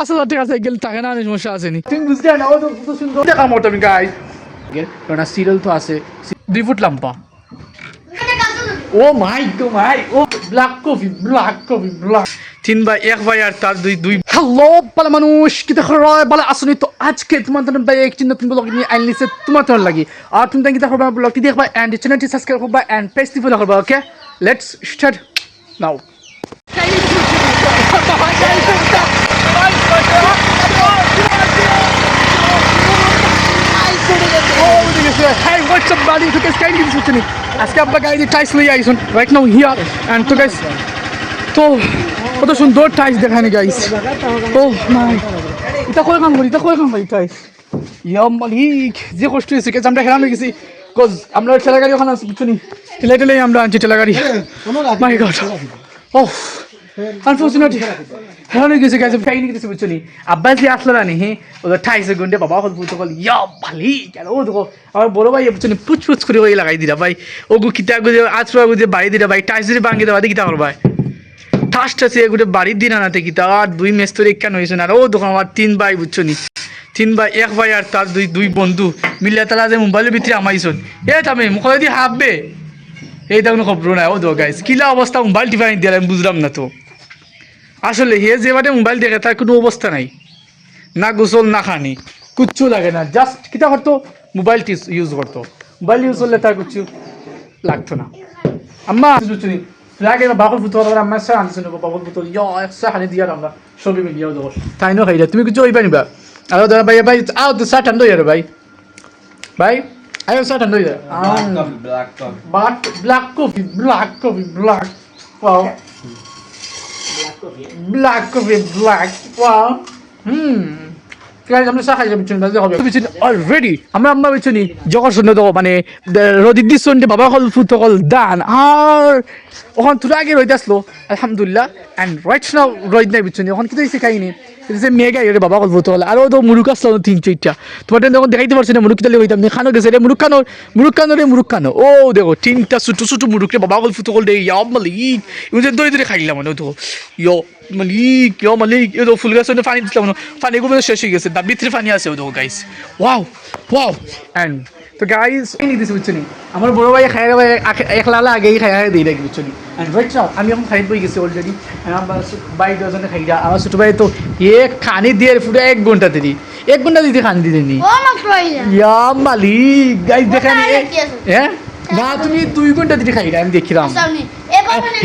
5,000 টাকা সাইকেল থাকে না সমস্যা আছে নি তুমি বুঝতে না ও তো সুন্দর দেখা মোটা আমি গাইস কারণ সিরিয়াল তো আছে 2 ফুট লাম্পা ও মাই ও ব্ল্যাক কফি ব্ল্যাক 3 ভাই 1 ভাই আর তার দুই হ্যালো পালা মানুষ কি দেখো রয় বলে আসুনি তো আজকে তোমার ভাই এক চিন্তা তুমি ব্লগ নিয়ে আইলিছে তোমার তোর লাগি আর তুমি কি দেখো ব্লগটি দেখবা এন্ড চ্যানেলটি সাবস্ক্রাইব করবা এন্ড পেজটি ফলো করবা okay let's start now Hey, what's up, buddy? So guys, kind of this watching. আজকে আমরা গাড়ি টাইস লই আইছন রাইট নাও হিয়ার এন্ড তো গাইস তো কত সুন্দর টাইস দেখানি গাইস ও মাই এটা কই কাম করি টাইস ইয়া মালিক যে কষ্ট হইছে কে আমরা হেরান হয়ে গেছি কজ আমরা ঠেলা গাড়ি ওখানে আছে কিছু নি ঠেলে আমরা আনছি ঠেলা গাড়ি মাই গড ও আনফরচুনেটলি হেরান হয়ে গেছে গাইস ফাইনি কিছু বুঝছো নি আব্বাস যে আসলো না নি ওদের টাইসে গুন্ডে বাবা কল বুঝতো কল ইয়া মালিক কেন ও দেখো আমার বড় ভাই বুঝছো নি পুচ করে ওই লাগাই দিরা ভাই ওগু কিতা গুজে আছরা গুজে বাড়ি দিরা ভাই টাইস যদি ভাঙি দেওয়া কিতা করবা ফার্স্ট আছে গোটে বাড়ির দিন আনাতে কিতা আর 2 মেস্তরি কেন হয়েছে না ও দোকান আমার 3 ভাই বুঝছো নি 3 ভাই 1 ভাই আর তার দুই বন্ধু মিলিয়া তালা যে মোবাইলের ভিতরে আমাইছন এ তামে মুখে দিয়ে হাঁপবে এই তো কোনো খবর নাই ও দো গাইস কিলা অবস্থা মোবাইল টিপাই দিয়ে আমি বুঝলাম না তো আসলে হে যে বাদে মোবাইল দেখে তার কোনো অবস্থা নাই না গোসল না খানি কিচ্ছু লাগে না জাস্ট কিতা করতো মোবাইল ইউজ করতো মোবাইল ইউজ করলে তার কিচ্ছু লাগতো না আম্মা বুঝছো নি লাগে না বাকল ফুটো আর আমার সাথে আনছেন বাকল ফুটো ইয়া একসা হানি দিয়া আমরা সবই মিলিয়ে দাও তাই না খাইলা তুমি কিছু হইবা নিবা আর দাদা ভাই আও তো সাত আন্ডো ইয়ার ভাই আই সাত আন্ডো ইয়ার black coffee wow black wow guys আমরা সাহায্য করছি না হবে অলরেডি আমরা আম্মা বেচনি জগর শুনে তো মানে রদিদি সন্ডে বাবা হল ফুটো কল দান আর ওখান তুই আগে রইতে আসলো আলহামদুলিল্লাহ এন্ড রাইট নাও রইদ নাই বেচনি ওখান কি হইছে কাহিনী যে মেগা এর বাবা কল ফুটো কল আর ও তো মুরুক আসলো 3-4টা তোমার যখন দেখাইতে পারছ না মুরুক তালে হইতাম খানো গেছে রে মুরুকানো ও দেখো 3টা ছোট মুরুকরে বাবা কল ফুটো কল দে ইয়া মালিক ইউজে দই খাইলাম মানে তো ইয়ো মালিক এ তো ফুল গাছে পানি দিলাম পানি গুলো শেষ হয়ে গেছে তার ভিতরে পানি আছে ও দেখো গাইস ওয়াও এন্ড তো গাইস এই দিছে বুঝছো নি আমার বড় ভাই খাইয়া ভাই একলা আগেই খাইয়া দিয়ে লাগি বুঝছো নি এন্ড রাইট নাও আমি এখন খাই বই গেছি অলরেডি আমার ভাই দুজনে খাইয়া আমার ছোট ভাই তো এক খানি দিয়ে পুরো 1 ঘন্টা দিদি 1 ঘন্টা দিতে খানি দিদেনি ও মাত্র ইয়া মালিক গাইস দেখেন হ্যাঁ না তুমি 2 ঘন্টা দিতে খাইরা আমি দেখিলাম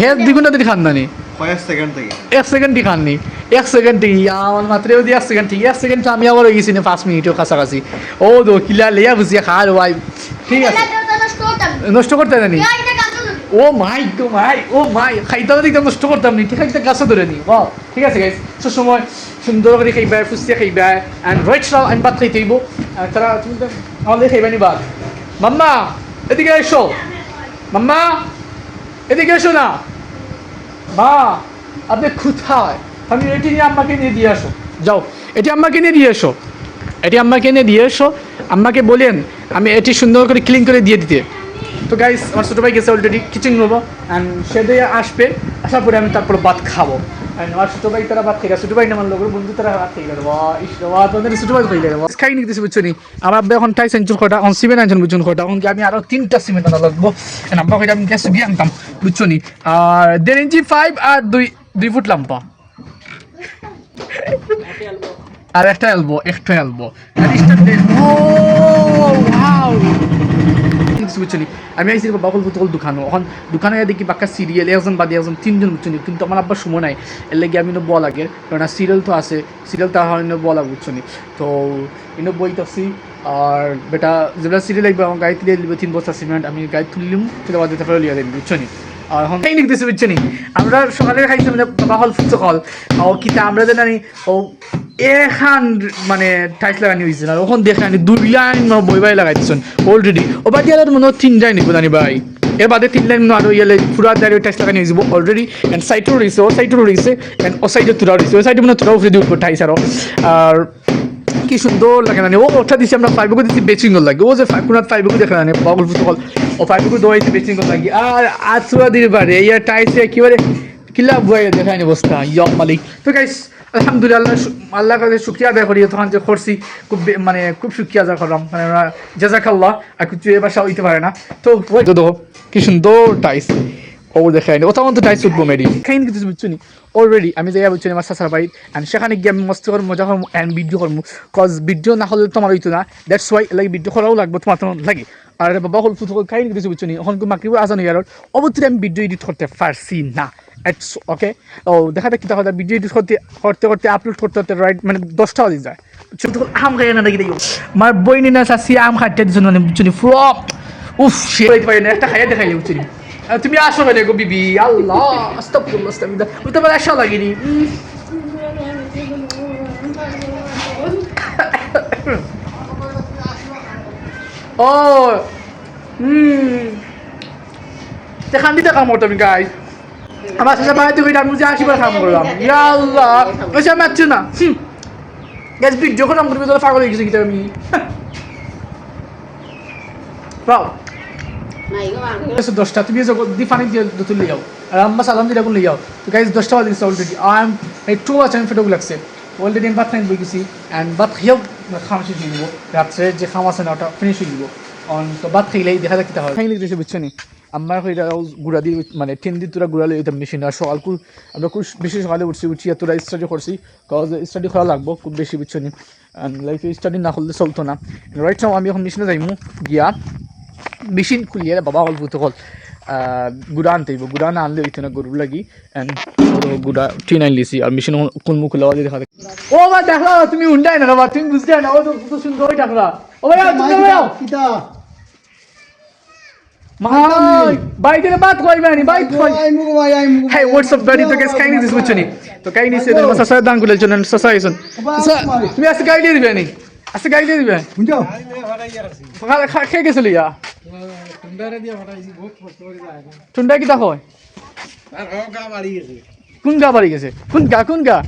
হ্যাঁ 2 ঘন্টা দিতে খান না নি কয়েক সেকেন্ড থেকে 1 সেকেন্ড দি খাননি 1 সেকেন্ড আমার মাত্র ওই 1 সেকেন্ড ঠিক 1 সেকেন্ড আমি আবার হয়ে গেছি না 5 মিনিটের কাছাকাছি ও দো কিলা লিয়া বুঝিয়া খার ভাই ঠিক আছে নষ্ট করতে জানি ও মাই খাইতে একদম নষ্ট করতাম নি ঠিক আছে গাছে ধরে নি বাহ ঠিক আছে গাইস সব সময় সুন্দর করে খাইবা ফুসতে খাইবা এন্ড রাইট নাও আমি ভাত খাইতে হইব তারা তুমি তো আমাদের খাইবা নি ভাত মাম্মা এদিকে এসো মাম্মা এদিকে এসো না মা আপনি কোথায় আমি এটি নিয়ে আম্মাকে নিয়ে দিয়ে আসো যাও এটি আম্মাকে নিয়ে দিয়ে এসো আম্মাকে বলেন আমি এটি সুন্দর করে ক্লিন করে দিয়ে দিতে তো গাইস আমার ছোটো ভাই গেছে অলরেডি কিচেন নেবো অ্যান্ড সে দিয়ে আসবে আসার পরে আমি তারপরে ভাত খাবো অ্যান্ড আমার ছোটো ভাই তারা ভাত খেয়ে ছোটো ভাই না আমার লোকের বন্ধু তারা ভাত খেয়ে গেল তোমাদের ছোটো ভাই খেয়ে গেল খাই নিতে বুঝছো নি আমার এখন টাই সেঞ্চুর কটা অন সিমেন্ট আনছেন বুঝছেন কটা এখন আমি আরও 3টা সিমেন্ট আনা লাগবো আমরা কইটা আমি গ্যাস গিয়ে আনতাম বুঝছো নি আর 1.5 ইঞ্চি 5 আর 2 ফুট লাম্পা আর একটা এলবো বুঝছি আমি আইসি বাকল ফুতকল দোকানে দেখি বাক্কা সিরিয়াল একজন বাদে একজন 3জন বুঝছি কিন্তু আমার আব্বার সময় নাই এর লাগে আমি বলা লাগে কারণ সিরিয়াল তো আছে সিরিয়াল তো হয় বলা বুঝছো নি তো ইনো বইতাছি আর বেটা যেটা সিরিয়াল লাগবে আমার গাড়ি তুলে দিবে 3 বস্তা সিমেন্ট আমি গাড়ি তুললিম তুলে বাদে তারপরে লিয়া দিন বুঝছো নি আর এখন টেকনিক দিচ্ছে বুঝছো নি আমরা সকালে খাইছি মানে বাকল ফুতকল ও কিতা আমরা জানি ও এখান মানে টাইস লাগানি হয়েছে না ওখান দেখে আনি 2 লাইন বই লাগাইছেন অলরেডি ও বাকি আর মনে হয় 3 লাইন নিব জানি ভাই এর বাদে 3 লাইন আরো ইয়ালে পুরা দাঁড়িয়ে টাইস লাগানি হয়েছে অলরেডি এন্ড সাইডও রয়েছে এন্ড ও সাইডে তুরা রয়েছে ওই সাইডে মনে তুরা উঠে দিয়ে উঠবো টাইস আর কি সুন্দর লাগে না ও ওঠা দিচ্ছি আমরা 5 বুকু দিচ্ছি বেচিংল লাগে ও যে 5 দেখা না পাগল ফুটবল ও 5 বুকু দোয়াইতে বেচিংল লাগে আর আছুয়া দিতে পারে এই টাইসে একেবারে কিলা বয়ে দেখায়নি অবস্থা ইয়া মালিক তো গাইস আলহামদুলিল্লাহ আল্লাহর কাছে শুকরিয়া আদায় করি তখন যে করছি মানে খুব শুকরিয়া আদায় করলাম মানে জাজাকাল্লাহ আর কিছু এ বাসা হইতে পারে না তো ওই তো দেখো কি সুন্দর টাইস ও দেখায়নি ও তখন তো টাইস উঠবো মেরি খাইনি কিছু বুঝছো নি অলরেডি আমি যাই বুঝছি আমার সাসার বাড়ি অ্যান্ড সেখানে গিয়ে আমি মস্ত করে মজা করবো অ্যান্ড ভিডিও করবো কজ ভিডিও না হলে তোমার হইতো না দ্যাটস ওয়াই লাগে ভিডিও করাও লাগবে তোমার তখন লাগে আর বাবা হল ফুট খাইনি কিছু বুঝছো নি এখন মাকরিব আজান ইয়ার অবশ্যই আমি ভিডিও এডিট করতে পারছি না ইটস ওকে ও দেখা যাক কি কথা ভিডিও এডিট করতে করতে আপলোড করতে রাইট মানে 10টা বাজে যায় ছোট আম খাই না দেখি আমার বই নিয়ে আসি আম খাইতে দিছো না বুঝছো নি ফ্লপ উফ সে পাই না একটা খাইয়া দেখাইলে বুঝছো নি তুমি আসো না গো বিবি আল্লাহ আস্তাগফিরুল্লাহ আস্তাগফিরুল্লাহ ওটা বলে আসা লাগেনি ও দেখান দিতে কাম করতাম গাইস আমার সাথে বাড়িতে কইটা মুজে আসিবার কাম করলাম ইয়া আল্লাহ ওইসব মারছো না গাইস ভিডিও করলাম করবি তো পাগল হয়ে গেছি কি আমি বাও নাই গো 10টা তুমি দি পানি দিয়ে তুলে যাও আর আম্মা সালাম দিলা কোন যাও তো গাইস 10টা বাজে already I am to watch আমি ফটো লাগছে অলরেডি আমি ভাত খাই বই গেছি এন্ড ভাত খেয়েও খাম শেষ হয়ে যাবো রাত্রে যে খাম আছে না ওটা ফিনিশ হয়ে যাবো অন তো ভাত খেলেই দেখা যাক কিতা হয় খাইলে কিছু বুঝছো নি আমার কইরা গুড়া দিয়ে মানে 10 দিন তোরা গুড়া লই এটা মেশিন আর সকালকুল আমরা খুব বেশি সকালে উঠছি তোরা স্টাডি করছি কজ স্টাডি করা লাগবো খুব বেশি বুঝছো নি লাইফে স্টাডি না করলে চলতো না রাইট নাও আমি এখন মেশিনে যাইমু গিয়া মেশিন খুলিয়ে বাবা অল্প তো কল গুড়া আনতে হইব গুড়া না আনলে হইতো না গরুর লাগি অ্যান্ড গুড়া টিন আইন লিছি আর মেশিন কোন মুখ খোলা দেখা ও বা দেখো তুমি উন্ডাই না বাবা তুমি বুঝতে না ও তো সুন্দর ডাকলা ও ভাই তুমি যাও কিটা মাই বাইকে বাত কইবে নি বাইক কই হেই হোয়াটস আপ বাডি তো গেস কাইনি দিস বুঝছনি তো কাইনি সে না সাসা দান গুলে জন্য সাসা আইছন তুমি আজকে গাইড দিয়ে দিবে নি আজকে গাইড দিয়ে দিবে বুঝছো ফালা খেয়ে গেছিল ইয়া টুন্ডারে দিয়া ফাটাইছি বহুত কষ্ট করে যায় টুন্ডা কি দেখো আর গা বাড়ি গেছে কোন গা বাড়ি গেছে কোন গা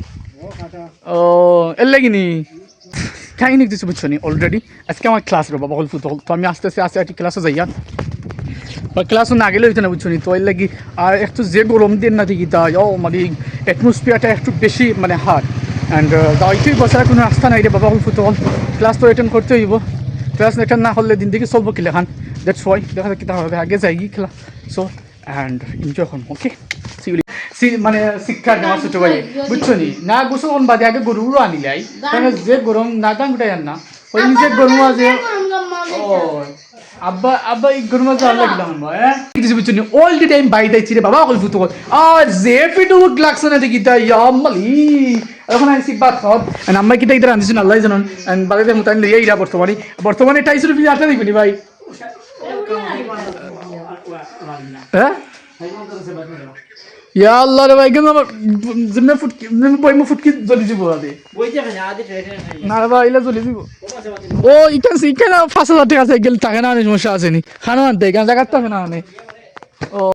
ও কাটা ও এর লাগিনি কাইনি দিস বুঝছনি অলরেডি আজকে আমার ক্লাস রে বাবা বলতো তো আমি আস্তে আস্তে একটা ক্লাসে যাইয়া ক্লাসও না গেলে হইতো না বুঝছো তো এর লাগি আর একটু যে গরম দিন না দেখি তা ও মানে অ্যাটমসফিয়ারটা একটু বেশি মানে হার্ড অ্যান্ড দায়িত্বই বসার কোনো রাস্তা নাই রে বাবা ফুটো ক্লাস তো অ্যাটেন্ড করতে হইব ক্লাস অ্যাটেন্ড না করলে দিন দেখি চলবো কি লেখান দ্যাটস ওয়াই দেখা যাক কিতা হবে আগে যাই খেলা সো অ্যান্ড এনজয় করুন ওকে মানে শিক্ষার নেওয়া ছোট ভাই বুঝছো নি না গোসল বাদে আগে গরুরও আনিলাই কারণ যে গরম না দাম গোটাই আন না ওই নিজে গরম আছে ও আব্বা এই গরম আছে আল্লাহ দিলাম হ্যাঁ কিছু বুঝছো নি অল দি টাইম বাই দাইছি রে বাবা কল ফুটো আর যে ফিটো লাগছে না দেখি তা ইয়াম্মালি এখন আইসি বাত খাওয়া এন্ড আম্মা কিটা ইদার আনছিস আল্লাহ জানেন এন্ড বাড়িতে মতান লইয়া ইরা বর্তমানে 250 রুপি আটা দিবি ভাই হ্যাঁ ইয়া আল্লাহ রে ভাই কেন জিমে ফুটকি জ্বলি যাব আদে না রে ভাই ইলা জ্বলি যাব ও ইকান 5,000 টাকা আছে গেল টাকা না সমস্যা আছে নি খানা আনতে জায়গা তো না ও